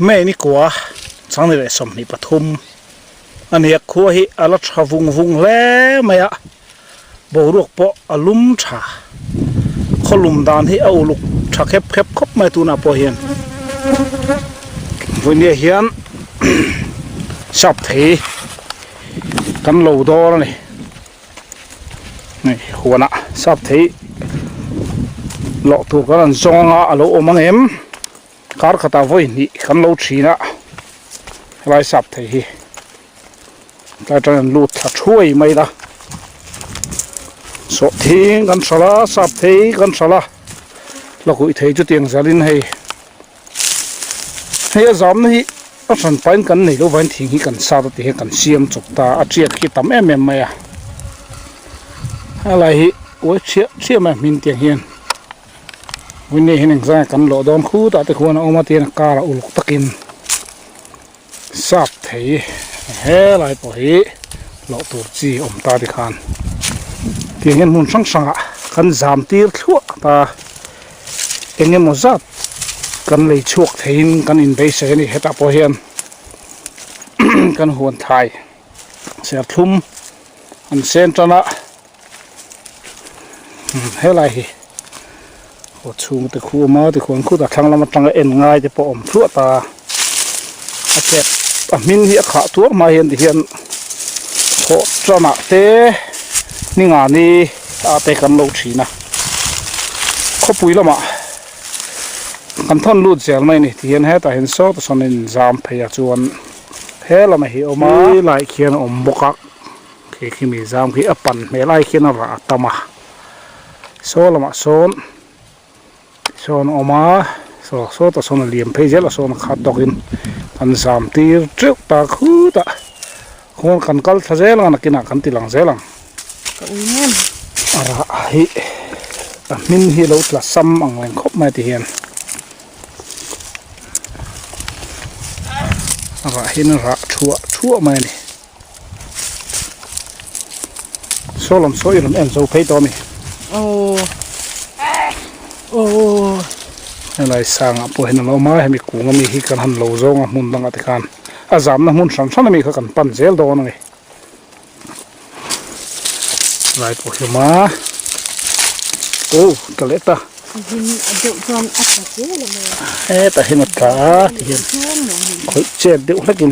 ไม่นี่กว่าสังนี่เลยสมนิปทุมอันนี้ขัวฮิอลัชฮวุงแล้วไหมอะบรวกปออลุมชาขลุมดานที่เอาลุกชาเข็บคบไม่ตัวน่าพอเห็นวันนี้เห็นสับเทกันเหลาดอแล้วนี่หัวน่ะสับเทหลอกตัวกันจงอ่ะเหลาอมันเอ็มคาร์ขตาไว้นี่กันเหลาชีนะไรสับเทแต่จะลุดช่วยไม่ละสดทิ้งกันสละสับเทกันสละแล้วก็อีเทจุดเตียงจะลินให้จำนี่อันสันไปกันนี่เราวันทิ้งกันซาตัวที่กันเสียมจุกตาอาเจียคิดทำไม่อะอะไรโอ้ยเชี่ยแม่มินเตียงเฮียนวันนี้เห็นยังไงกันหล่อดอนคู่แต่ควรเอามาเตียนกาละอุลกตะกินสับเทเฮ้ไรปะเฮ้หล่อตัวจีอมตาดิคานเตียงเงินมุนสังกันจามตีร์ชั่วตาเองเงินมุจัดกันเลยชวกเทียนกันอินไปเสนี่เฮตาปะเฮียนกันหวนไทยเสียทุ่มอันเซนจันะเฮ้ไรโอ้ชูมันตะคูมาตะคูนคู่ตะทางละมันตั้งเอ็นง่ายจะปอมชั่วตาอาเจ็บมินเหี้ยขาตัวมาเห็นที่เห็นโคจันะเตนี่งานนี้อาเตกันโลชีนะเขาปุยละมากันท่อนรูดเสียไหมนี่ที่เห็นให้แต่เห็นโซ่ตัวสนินจามพยาจวนเฮ้ละไม่เห็นออกมาไล่เขียนอมบกักขี้มีจามขี้อปันไม่ไล่เขียนอะไรตามาโซ่ละมาโซนออกมาโซ่ตัวสนเหลี่ยมเพจละโซนขาดตกินกันจามตีเจ้าตาคู่ตาคนกันกัลทะเจลังนักกินกันตีลังเจลังอะไรมินฮิโลตละซ้ำอังแรงคบไม่ที่เห็นอะไรเห็นระชั่วไม่นี่โซลมโซยลมเอ็นโซเพย์ตัวมีโอ้อะไรสั่งอ่ะพอเห็นเรามาให้มีกุ้งมีฮิกันหันโลโซงมุนตั้งแต่กันอาจารย์นะมุนสันมีเขากันปั่นเซลโดนไงไรพอเห็นมาโอ้กะเล็ดตาแต่เห็นตาที่เห็นคอยเจ็บเดี๋ยวให้กิน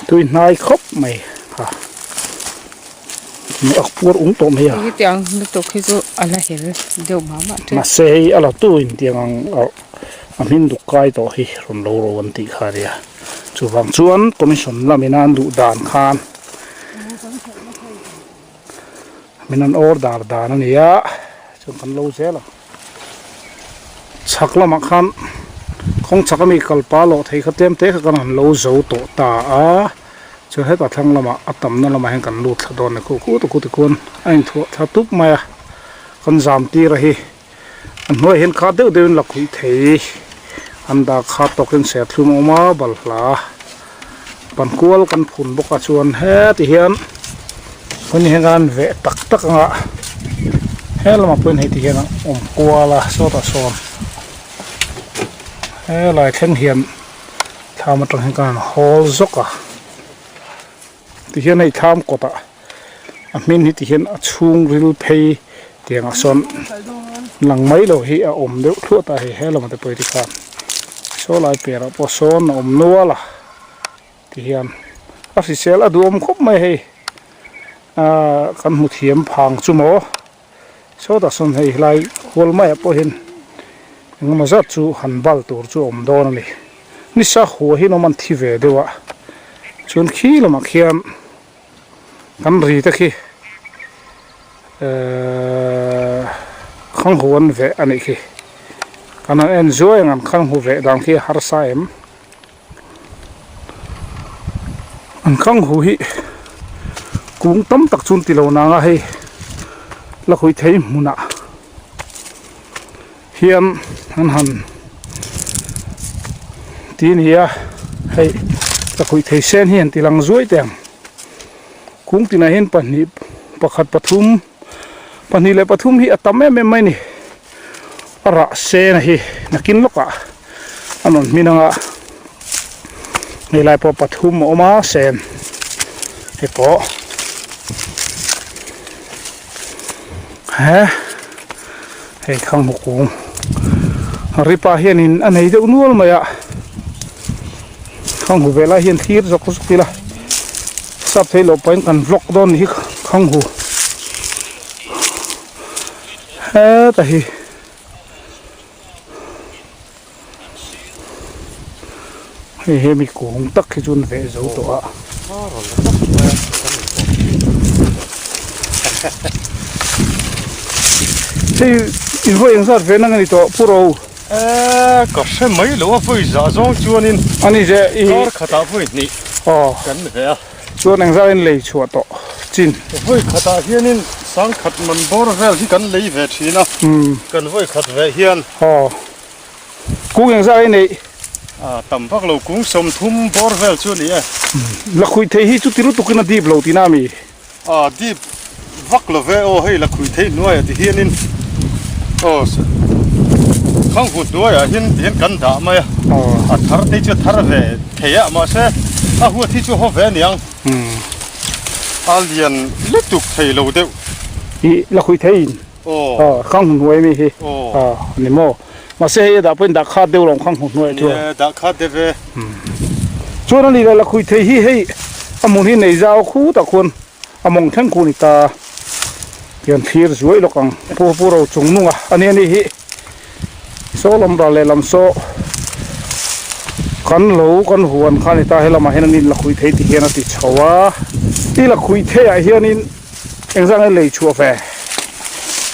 ตัวนายครบไหมค่ะมีออกปวดอุ้งตัวไหมอ่ะที่ยังนึกตัวคิดว่าอะไรเห็นเดี๋ยวมาเสียอะไรตัวอินเดียงเอามินดุกายตัวให้รอนโลวันติขาเดียจูฟังชวนคอมมิชชั่นละมินันดุดานคานมินันออร์ดาร์ดานั่นเนี่ยจนกันโลเซลชักละมักขันคงชักมีกลปาโลที่เขาเต็มเตะกันหันโลโซโตตาจะให้ตัดทั้งละมาอัตมนั่นละมาให้กันลูดโดนคู่ตุกุนไอ้ถั่วถ้าตุกมากันจามตีระหีอันน้อยเห็นขาเดินหลักคุยเทอันดาขาตกเป็นเศษทุ่มออกมาบัลลาปันกวลกันผุนบกชวนเฮ้ที่เห็นคนนี้งานเวตักงะเฮ้ละมาเป็นให้ที่เห็นกวละโซตาโซนเฮ้ลายแข็งเห็นทำมาตรงให้การฮอลซกที่เห็นในทำกดมินที่เห็นชุ่งริลเพย์เตียงอักษรหลังไม้เราเหี้ยอมเดือดทั่วตาเฮ้เรามาแต่เปิดที่การโซลายเปลี่ยนพอโซนอมนัวล่ะที่เห็นอาศิเซลดูอมครบไม่ให้กันหุดเทียมพังจุโมโซตาสนให้ลายหัวไม่พอเห็นยังมาจัดจูหันบัลตัวจูอมโดนเลยนี่สักหัวหินมันที่เวเดียวจนขี้ละมาเขียนกันรีตะขี้ข้างหัวเวอันนี้ขี้กันเอ็นจอยงานข้างหัวเวดังขี้ฮาร์ไซม์อันข้างหัวหิกุ้งต้มตักชุนติโลนางให้แล้วคุยเทมุนะเฮียนหันทีนี้ให้แล้วคุยเทเส้นเฮียนตีลังช่วยเตียง kung tinahin pani pakhat pathum pani le pathum hi atam em mai ni ara se na hi nakin loka anon minanga ni lai po pathum oma sen he po ha he khang hukung ripa hian in anei de nual maya khang hu vela hian thir zok zokila sap thelo pain kan vlog don hi khang hu ha ta hi he mi kong tak hi chun ve zo to a thế in voi ang sar ve nang ni to puro có sẽ mấy lúa vui rõ ràng chuan in ani je i có khata vui nị oh cần về à chuan ang zar in lei chua to chin vui khata hiền in sang khát mình bor vel thì cần lấy về thì na cần vui khát về hiền oh ku ang zar in à tầm bắc lâu cũng sum thum bor vel chuan nị la khui thei hi chu tiru tukina dip lo ti na mi à đi vác lâu về ô hay là khui thấy nuôi thì hiền in ô không hụt nuôi à hiền cần đã mà oh à thar thì chưa thar về thế à mà sẽ à hụt thì chưa học về niang à liền liên tục thầy lâu đều i la khui thei in ô khang hu mi hi ô ni mo ma se da pen da kha deu long khang hu noi chu đã khát để về chuan ani la khui thei hi hei amun hi nei zau khu ta khun among thang ku ni ta kian thir zuai lokang pu ro chung nunga ani hi so lam ra le lam so kan lo kan huan khani ta helama henanin la khui thei ti hian ati chawa ti la khui thei a hianin engzang lei chu fe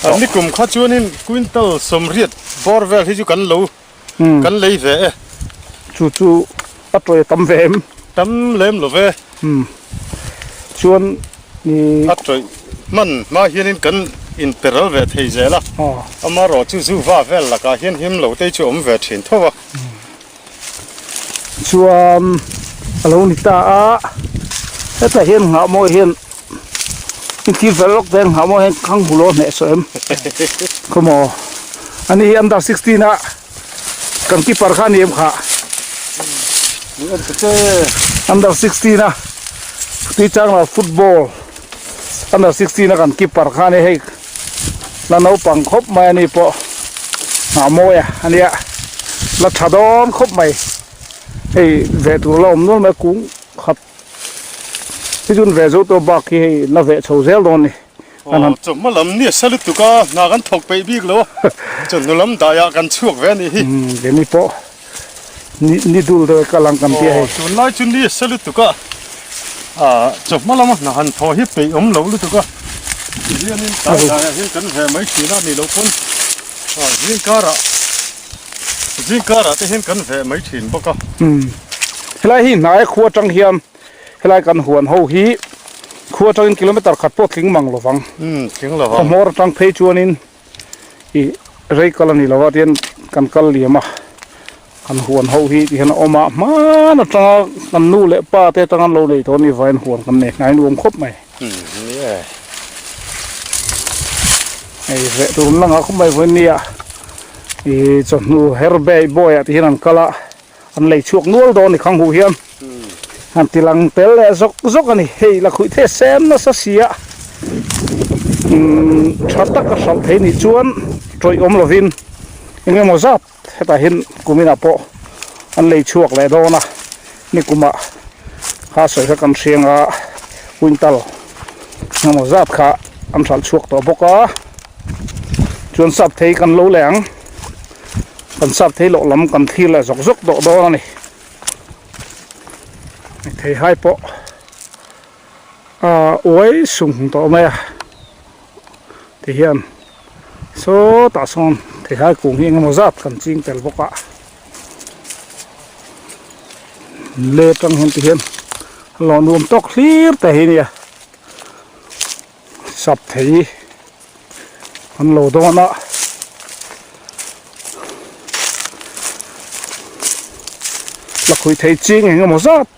anh đi cùng khát chuan in quintal sum riết bor vel thì chú cần lâu cần lấy về chu chu atoi tam ve em tấm lem lo về chuan ni at rồi man mà hiền in cần in peral về thầy dễ la oh ama ro chu zu va vel là cả hiền him lâu tây chu về trên thôi chuan alo ni ta a heta hian nga mo hian in ti velok den nga mo hian khang hulo ne so em komo ani hi under 16 a kan ki par khan em kha anh cái under 16 a ti chang la football under 16 a kan ki par khan he la no pang khop mai ni po nga mo ya ani a la thadon khop mai ei ve tu lom no ma kung khap ti jun ve zo to ba ki na ve chho zel don ni anh chụp mà làm nè sao lúc đó na gan thọc bay biết lo chụp nó làm đại gan chuộc về nè de mi po ni dul de kalang kam ti hai chụp lại chụp nè sao lúc đó à chụp mà làm na han thọ hiếp bay lâu lúc đó riêng nên đại riêng cần về mấy chuyện đó nè lâu con riêng cara thì hiền cần về mấy chuyện bao cả helai hi nai khuwa tang hiam helai kan huan ho hi khuwa tang kilometer khat po tling mang lovang tiếng là vâng mor tang phei chuanin i rei kalani lawa tian kan kal liama kan huan ho hi ti hana oma ma na tanga kan nu le pa te tangan lo le to ni vain huan kan ne ngai nuam khop mai nè ai ve tu langa khop mai voin nia i chon nu herbe boy ti hian kala an lei chuak nual do ni khang hu hiam han tilang tel le zok ani hei la khui the sem na sa sia thata ka sal thei ni chuan troi om lovin enge mo zat heta hin kumina po an lei chuak le do na ni kuma kha soi ka kan sianga quintal mo zat kha an sal chuak to boka chuan sap thei kan lo leng kan sap thei lo lam kan thil la zok do ni thei hai po oi sung to me thì hiền số tạ son thì hai cùng hiện một giáp cần chinh tel boka lê trong hiện thì hiền lò nuông tóc clear tại hiện nè sập thấy anh lò đó nọ là khui thấy chinh hiện một giáp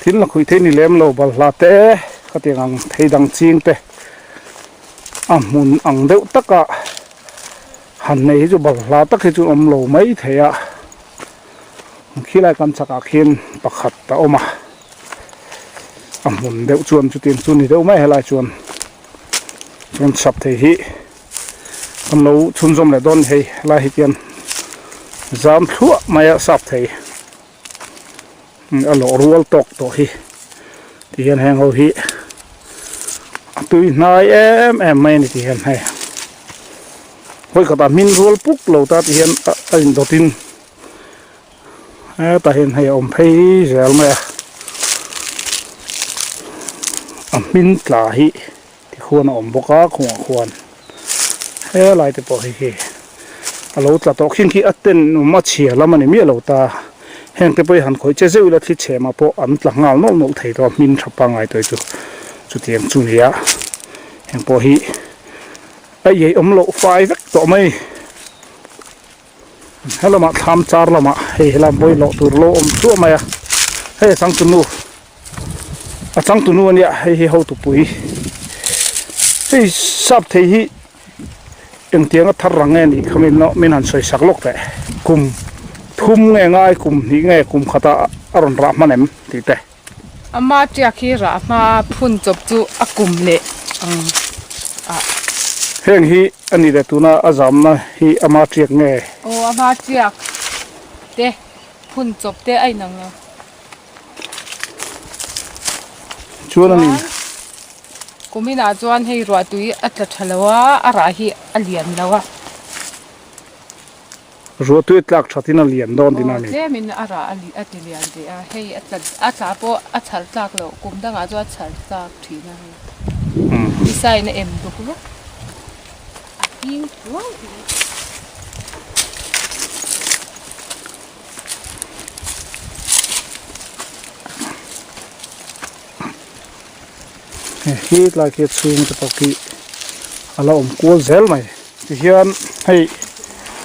thín là khui thế ni lem lo bal la te ka te ngang thei dang ching te mun ang deuh taka han nei chu bal la tak hi chu om lo mai theya khi lại kan chaka khin pakhat ta oma mun deuh chuan chu tin chu ni deuh mai helai chuan sap thei hi kan lo chun zom le don hei la hi kian zam thua maya sap thei a lo rual tok to hi ti hian heng ho hi tui nai em mai ni ti hian hai hoi ka ta min rual puk lo ta ti hian a in do tin ta hian hai om phei zel mai a min tla hi ti khuan om boka khuan he lai te po hi alo tla to khin ki aten ma chia lamani mi lo ta heng te poi han khoi che zeu la thi che ma po an tla ngal nol nol thei to min thapa ngai toi chu tiang chu nia heng po hi ai ye om lo fai vek to mai hello ma tham char lama he helam boi lo tur lo om chu mai he sang tu nu a chang tu nu ania he ho tu pui he sap thei hi eng tiang a thar rang nge ni khamin no min han soi sak lok te kum thum nge ngai kum ni nge kum khata aron ra manem ti te ama tia khi ra ma phun chop chu akum le heng hi ani de tuna azam na hi ama triak nge o ama tia te phun chop te ai nang chuan ani kumina chuan hei ruwa tui atla thalawa ara hi alian lawa ro tu tlak thatina lian don dinani le min ara ali atilian de a hei atla po athal tlak lo kumdanga chu athal tlak thina design em du ku aking wow hi like it chung te paki ala om ko zel mai ti hian hei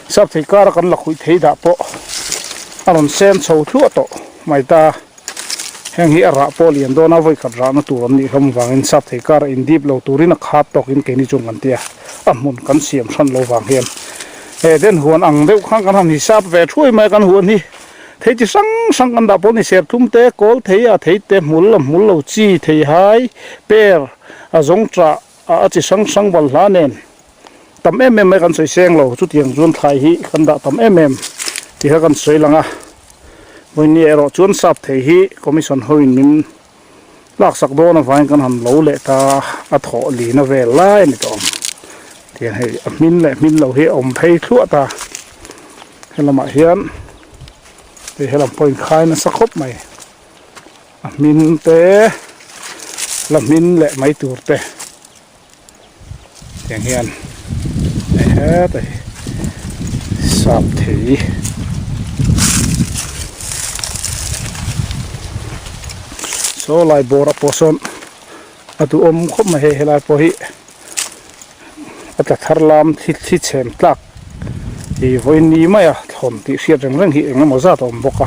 sap thei kar kan la khui thei da po aron sen chho thu to mai ta heng hi ara po lian dona voi khat ra na tur ni ram wangin sap thei kar in dip lo turin a khat tokin ke ni chung kan tia mun kan siam than lo wang hian he den huan ang deuh khang kan ham hi sap ve thui mai kan huan hi thei chi sang kan da po ni ser thum te kol thei a thei te mul lo chi thei hai per a zong tra a chi sang bal hla nen tam em kan soi seng lo chu tiang zun thai hi kan da tam em ti ha kan soi langa moi ni ero chun sap thei hi commission hoin min lak sak do na vain kan ham lo le ta a tho li na ve lai ni tom tian hei a min lo hi om phei thua ta helama hian te helam point khai na sakhop mai min te lamin le mai tur te tiang hian he te sap thei so lai bora poson atu om khop ma he helai po hi ata tharlam thi chem tlak hi voin ni maya thon ti siat reng hi eng mo za tom boka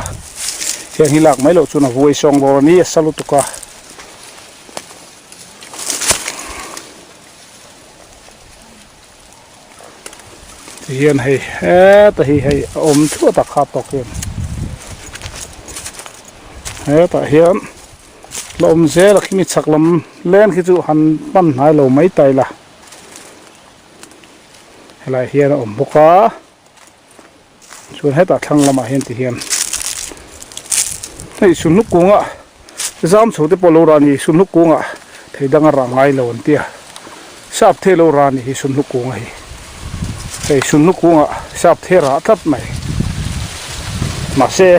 hian hi lak mai lo chuna voi song bor ni salu tuka hian hei ta hi hei om thu ta kha to ken he ta hian lom zel khi mi chaklam len khi chu han pan hai lo mai tai la helai hian om boka chuan heta thlang lama hian ti hian hei sun nuk kunga zam chhote polo rani sun nuk kunga theidanga ra ngai lo an tia sap the lo rani hi sun nuk kunga hi hei sun nuk kunga sap the ra tat mai ma se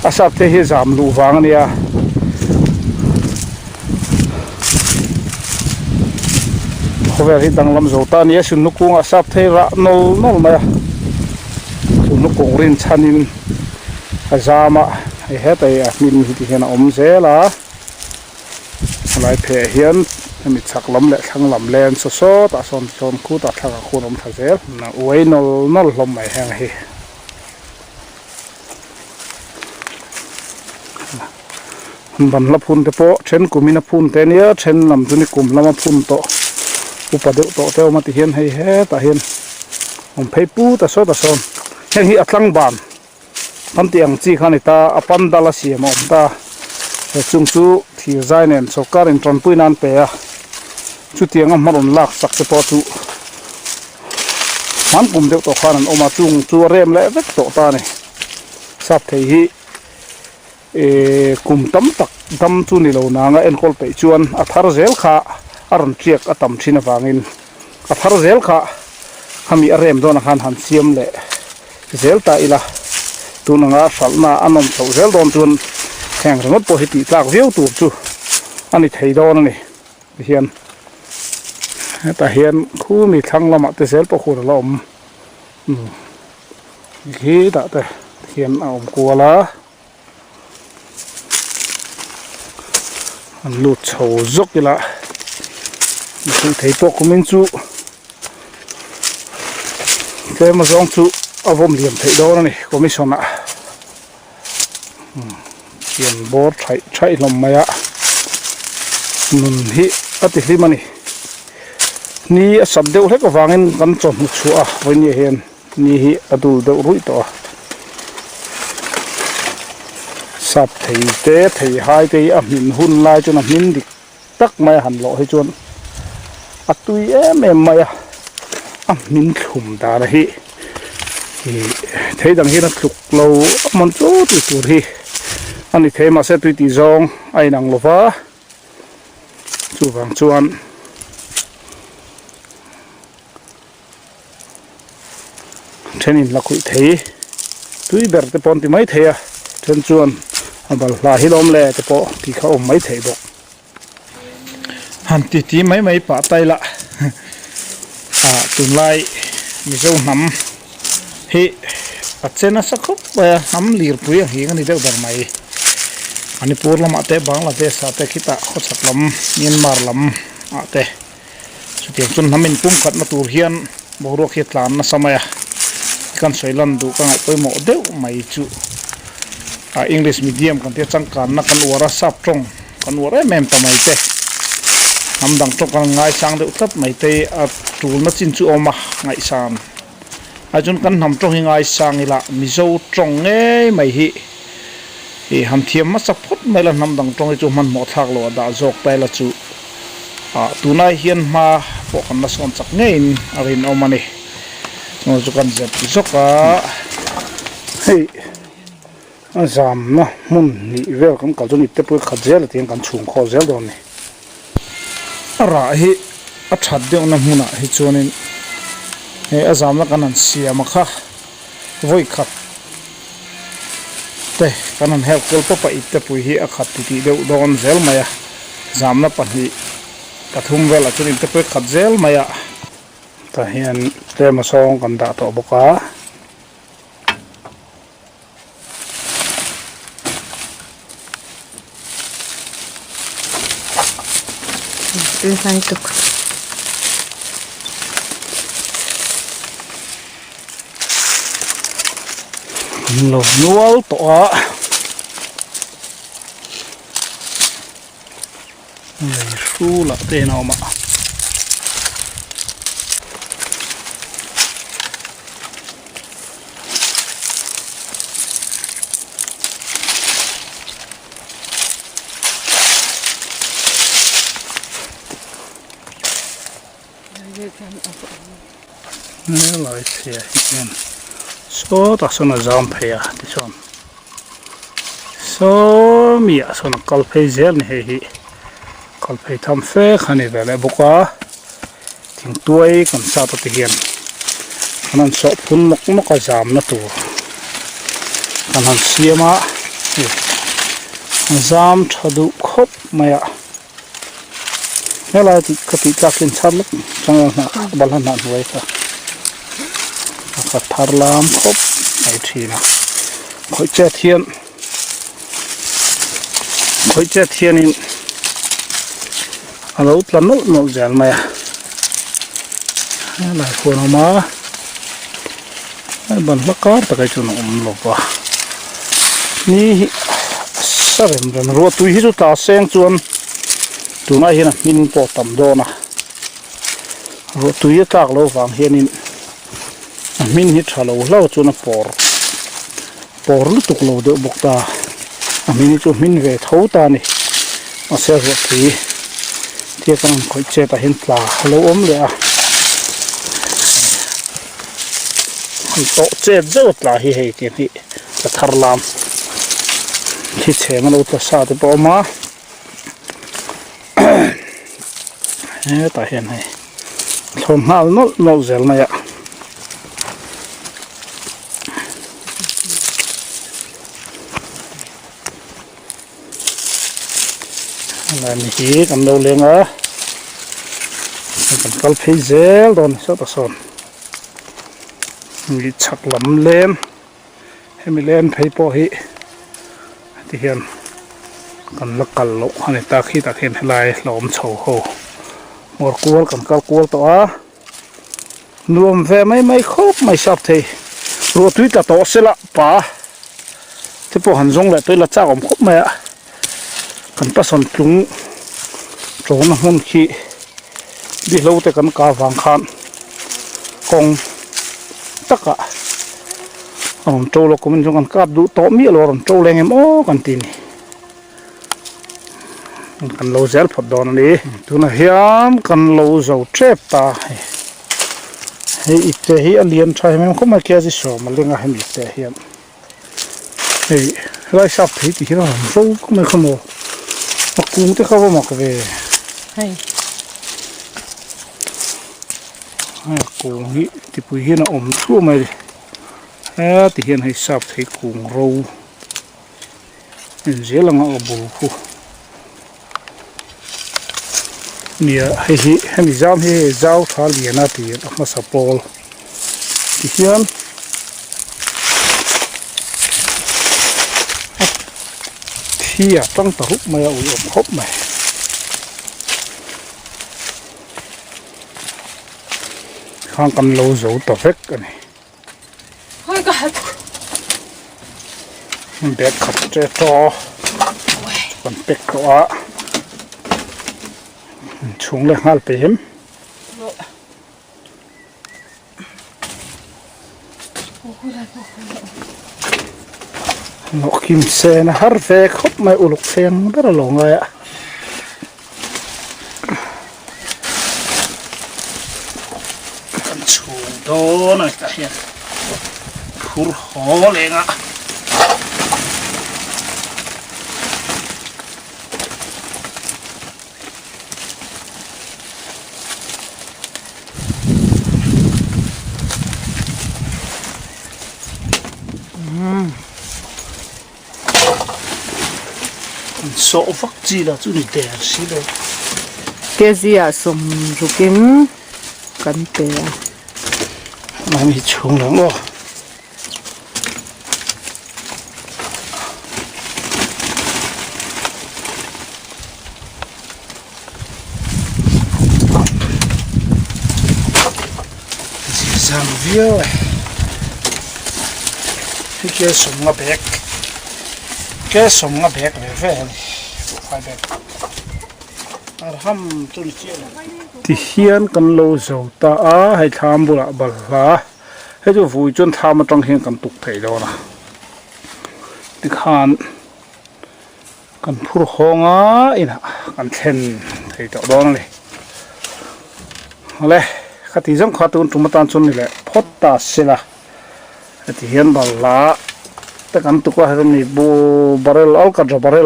a sap the hi zam lu wang ania khover hi danglam zota nia sun nuk kunga sap the ra nol mai nu kong rin chanin azama he hetai a min hi ti hian om zela lai phe hian mi chaklam le thanglam len so ta son khu ta thanga khun om thazel na uai nol hlom mai hang hi ban la phun te po then kumina phun te nia then lam chu ni kum lama phun to upadeu to te ma ti hian hei he ta hian phei pu ta so heng hi atlang ban pan tiang chi khani ta apan dala siam om ta chung chu thir zai nen sokar in tron pui nan pe a chu tiang am maron lak sak te po chu man kum deuh to khan oma chung chu rem le vek to ta ni sap thei hi kum tam tak dam chu ni lo na nga en kol pe chuan a thar zel kha aron triak atam thina wangin a thar zel kha hami a rem don khan han siam le zel ta ila tuna nga salna anom tho zel don chun heng rangot po hiti tlak view tu chu ani thei don ni hian ta hian khu mi thlang lama te zel po khu la om hi ta te hian a om kuala an lut chho zok ila chu thei po kumin chu ke ma zong chu avom liam thei do ni commission a hian bor thai lom maya nun hi ati hlimani ni a sab deuh hlek awangin kan chon hu chu a voini hian ni hi adul deuh rui to a sap thei te thei hai te a min hun lai chun a min dik tak mai han lo hi chun atui em mai a min thum da ra hi thei dang hi na thluk lo man chu tu tur hi ani thei ma se tui ti zong ai nang lova chu wang chuan thenin la khui thei tui ber te pon ti mai thei a then chuan abal la hilom le te po ti kha om mai thei bo han ti mai pa tai la a tun lai mi zo nam hi achena sakhop ba nam lir pui hi ngani deuh dar mai ani pur lam ate bangladesh ate khita khotsak lam myanmar lam ate chutiang chun namin pum khat na tur hian bohro khi tlan na samaya kan soilan du ka ngai poimo deuh mai chu a english medium kan te changkan na kan wara sap tong kan wara mem tamai te nam dang tok kan ngai sang deuh tat mai te a tul na chin chu oma ngai san a chun kan nam tong hi ngai sang ila mizo tong nge mai hi ham thiam ma sapot mai la nam dang tong chu man mo thak lo da jok tai la chu a tunai hian ma po kan na son chak ngein arin omani no chu kan zet zoka hei azam na mun ni welcome ka joni te pu khazel tin kan chung kho zel don ni ara hi a that de na huna hi chonin he azam na kanan siama kha voi khat te kanan help kol pa itte pu hi a khat ti de don zel maya zam na pa hi kathum vela chonin te pu khazel maya ta hian te ma song kan da to boka sai tuk lo nual to a nei su la te na ma ne lai se hian so ta sona jam phaya ti son so mi a sona kal phei zel ni he hi kal phei tham fe khani vele boka thing tuai kan sa ta ti hian kanan so phun nok ka jam na tu kanan siama jam thadu khop maya hela ti kati takin chaluk chang na balan na huai ka ka tharlam khop ai thina khoi che thian in alo tlan no zel maya la ko no ma ban bakar ta kai chu no lo pa ni sa rem ro tu hi chu ta seng chuan tu na hi na min po tam do na ro tu hi tak lo wang hianin min hi thalo lo chu na por lu tuk lo de bok ta min chu min ve tho ta ni a se ro thi ti kan khoi che ta hin tla lo om le a to che zo tla hi hei ti hi ta thar lam khi che ma lo ta sa te po ma ta hian hei thon hal no zel na ya là mình cầm đầu lên á cầm câu phi dễ rồi sao ta son mình chặt lắm lên hay mình lên thấy po hi thì hiện còn lắc cẩn lộ hay ta khi ta hiện lại lỏm sầu hồ một cuốn cầm câu cuốn to nuông về mấy khốp mấy sập thì rồi tuy ta to sẽ lạ pa thì po hành dung lại tôi là cha ổng khốp mày ạ kan pa son tlung trona hon khi đi lâu te kan ka wang khan kong taka trâu lo cũng mình kan kap du to mi lo trâu leng em o kan tin kan lo zel phot don ni tu na hiam kan lo zo trep ta hei ite hi alien thai mem ko ma kya ji so ma lenga hem ite hiam hei lai sap thi ti hira ro ko me khomo cung tới không mặc về hay cung hi thì bùi hiên ôm thua mày thì hiên hay sắp thấy cung râu dễ là ngõ bù khu mía hay mình giam hay giao thả liền na thì mà sập bol thì hiên thì trong tàu hút mày ôm hút mày khang cầm lâu dấu tàu phết cái này hơi cả bé khát trẻ to còn bé quá chúng lên hai bếm nó kim xe nó hất về khóc mày u lục phèn rất là lỏng rồi ạ con chuồng đó này ta hiện phur hó lên ạ số vắc gì là chú đi đẻ xí đâu cái gì à sum rukim cắn tè mà mình trồng lắm rồi sang viêu này cái kia súng ngập bẹt cái súng ngập bẹt về về phải bẹt hâm tôi chia thì hiền cần lâu dầu ta hay tham bù lại bẩn lá hay cho vui chân tham mà trong hiền cần tục thấy đó nè thì khan cần phur hong á ina cần then thấy chỗ đó này lấy khát thì giống khát tuôn chúng ta tan chun này lại phốt ta xí là thì hiền bẩn lá ta cần tục qua cái này bu barrel al cả barrel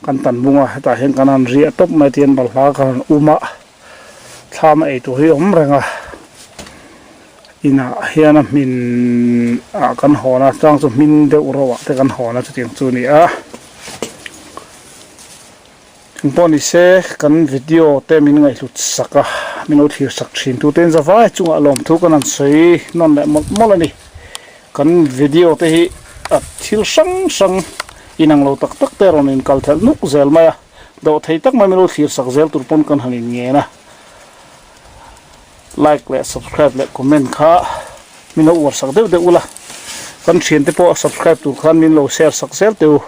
kan tan bunga ta hen kanan ria top mai tian bal ha kan uma thama ei tu hi om renga ina hiana min a kan hona chang chu min de urawa te kan hona chu tiang chu ni a thingponi se kan video te min ngai lut saka min ot hi sak thin tu ten zawa chunga lom thu kan an sei non le mol ani kan video te hi a thil sang inang lo tak tak teron in kalthel nuk zel maya do thei tak mai melo thir sak zel turpon kan hanin nge na like le subscribe le comment kha mino war sak de ula kan thien te po subscribe tu khan min lo share sak zel teu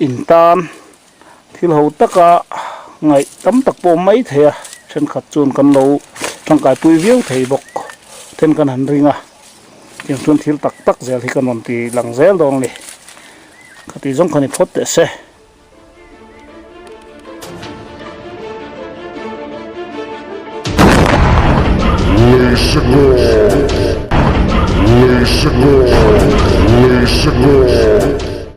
in tan thil ho taka ngai tam tak po mai thea then khat chun kan lo tangkai pui viau thei bok then kan han ringa yang chun thil tak tak zel hi kan on ti lang zel dong ni khati jong khani phot te se Lay Segura.